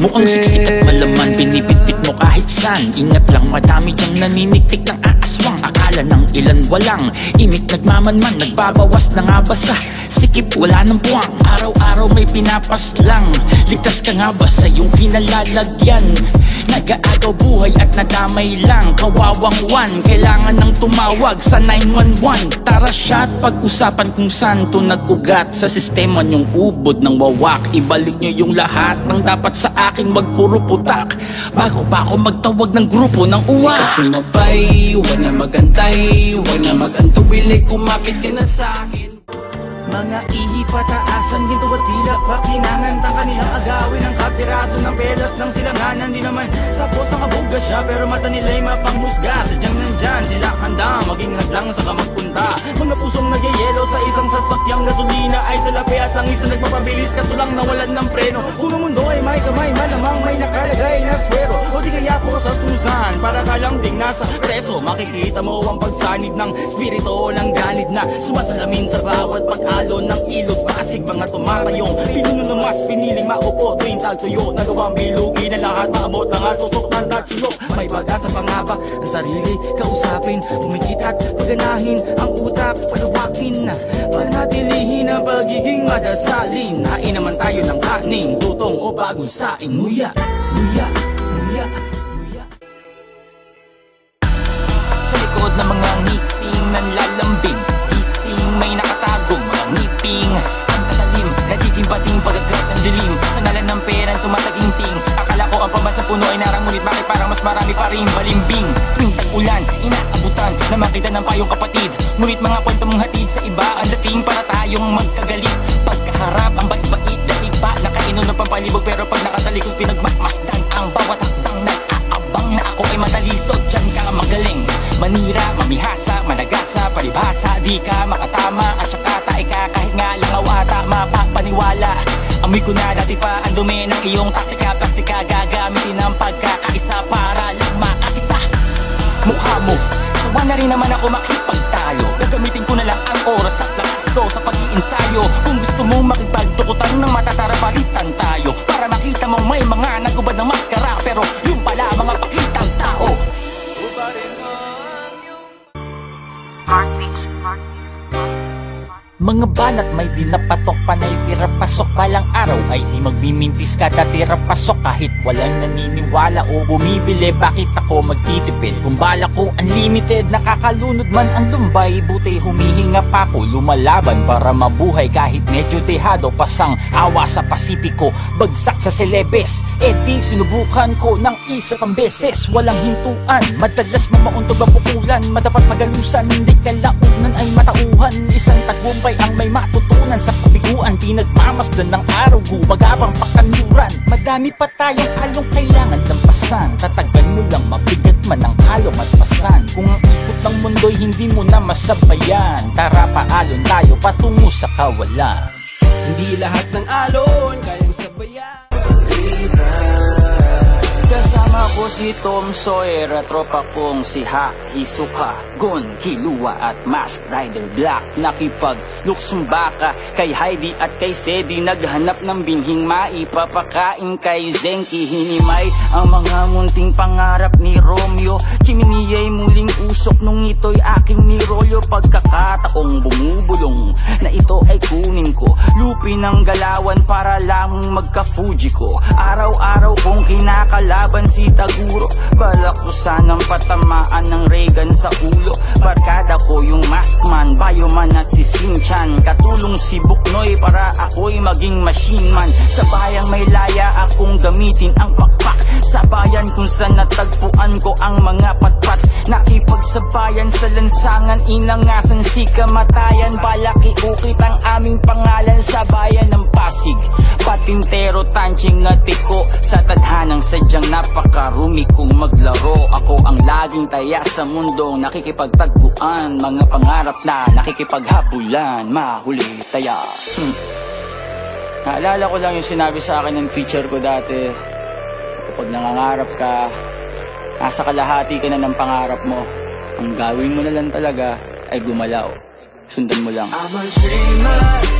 Mukhang siksik at malaman, binibitbit mo kahit saan. Ingat lang, madami diyang naniniktik ng aaswang. Akala ng ilan walang imik, nagmamanman, nagbabawas na nga ba sa sikip, wala ng buwang. Araw-araw may pinapas lang, ligtas ka nga ba sa iyong pinalalagyan? Nag-aagaw buhay at nadamay lang, kawawang one, kailangan ng tumawag sa 911. Tara siya at pag-usapan kung saan to nag-ugat. Sa sistema niyong ubod ng wawak, ibalik niyo yung lahat ng dapat sa akin, wag puro putak. Bago pa ako magtawag ng grupo ng uwa. Kasumabay, huwag na magantay, huwag na mag-antubili, kumapit ka na sa akin. Mga ihi pataasan, ginto at tila pakinangan, kanilang agawin ang kapiraso ng pelas ng silanganan. Di naman tapos nakabuga siya, pero mata nila'y mapanghusga. Sadyang nandyan sila handa, maging naglang sa kamagpunta. Mga pusong nagyayelo sa isang sasakyang gasolina ay salapi at langis na nagpapabilis, kaso lang nawalan ng preno. Kung ang mundo ay may kamay, malamang may nakalagay na swero. O di kaya po sa kung para ka lang ding nasa preso. Makikita mo ang pagsanib ng spirito ng ganid na sumasalamin sa bawat pag-alo ng ilog. Pasig mga tumatayong pinuno na mas piniling maupo tuwing tagtuyo. Nagawang bilugi na lahat, maabot lang at susok ng tagsulok. May pag-asa pa nga ba ang sarili kausapin, umikit at paganahin ang utak, palawakin na panatilihin ang pagiging madasalin. Hain naman tayo ng kaning, tutong o bagong saing. Nguya, nguya, nguya, nguya. Sa likod ng mga ngising nanlalambing, gising may nakatagong mga ngiping. Ang katalim, nagiging pating pagagat ng dilim. Sa ngalan ng perang tumataginting, akala ko ang pambansang puno ay narang, ngunit bakit parang mas marami pa rin balimbing. Tuwing tag-ulan, inaabutan na makita ng payong kapatid, ngunit mga kwento mong hatid sa iba ang dating para tayong magkagalit. Pagkaharap ang bait-bait na iba, nakainom ng pampalibog, pero pag nakatalikod pinagmamasdan ang bawat hakbang. Nag-aabang na ako ay matalisod, dyan ka magaling manira, mamihasa, managasa, palibhasa. Di ka makatama at saka taika, kahit nga langaw ata mapapaniwala. Amoy ko na dati pa ang dumi ng iyong taktika, plastika, gagamitin ang pagkakaisa para lang makaisa. Mukha mo, sawa na rin naman ako makipagtayo. Gagamitin ko na lang ang oras at lakas ko sa pag-iinsayo. Kung gusto mo makipagtukutan ng matatara, palitan tayo para makita mo may mga nagubad ng maskara, pero yung pala mga pakitang tao. Mga banat may dinapatok, panay pirapasok. Balang araw ay di magmimintis kada tirapasok. Kahit walang naniniwala o bumibili, bakit ako magtitipid? Kung bala ko unlimited, nakakalunod man ang lumbay, buti humihinga pa ko, lumalaban para mabuhay. Kahit medyo dehado, pasang awa sa Pasipiko, bagsak sa Celebes, e di sinubukan ko ng isa pang beses. Walang hintuan, madalas mamauntog ang pukulan, madapat magalusan, hindi kalaunan ay matauhan. Isang tagumpay ang may matutunan sa kabiguan, di nagmamasdan ng araw, gumagabang pakanluran. Madami pa tayong along kailangan lampasan, tatagan mo lang mabigat man ang along at pasan. Kung ang ikot ng mundo'y hindi mo na masabayan, tara paalon tayo patungo sa kawalan. Hindi lahat ng alon kayang sabayan. Kasama ko si Tom Sawyer at tropa kong si Ha, Hisuka, Gon, Kilua at Mask Rider Black. Nakipag-luksumbaka kay Heidi at kay Sedi, naghanap ng binhing maipapakain kay Zenki. Hinimay ang mga munting pangarap ni Romeo, chiminiyay muling usok nung ito'y aking nirolyo. Pagkakataong bumubulong na ito ay kunin ko, lupin ng galawan para lamang magka-Fuji ko. Araw-araw kong kinakalaban si Taguro, balak ko sanang patamaan ng Reagan sa ulo. Barkada ko yung Maskman, Bioman at si Sinchan, katulong si Buknoy para ako'y maging machine man. Sa bayang may laya akong gamitin ang pakpak, sa bayan kung saan natagpuan ko ang mga patpat. Nakipagsabayan sa lansangan, inangasan si kamatayan, balaki ukit ang aming pangalan sa bayan ng Pasig. Patintero, tanching at tiko, sa tadhanang sadyang napakarumi kong maglaro. Ako ang laging taya sa mundong nakikipagtagpuan, mga pangarap na nakikipaghabulan, mahuli taya. Naalala ko lang yung sinabi sa akin ng teacher ko dati, kapag nangangarap ka, nasa kalahati ka na ng pangarap mo. Ang gawin mo na lang talaga ay gumalaw. Sundan mo lang. I'm a dreamer.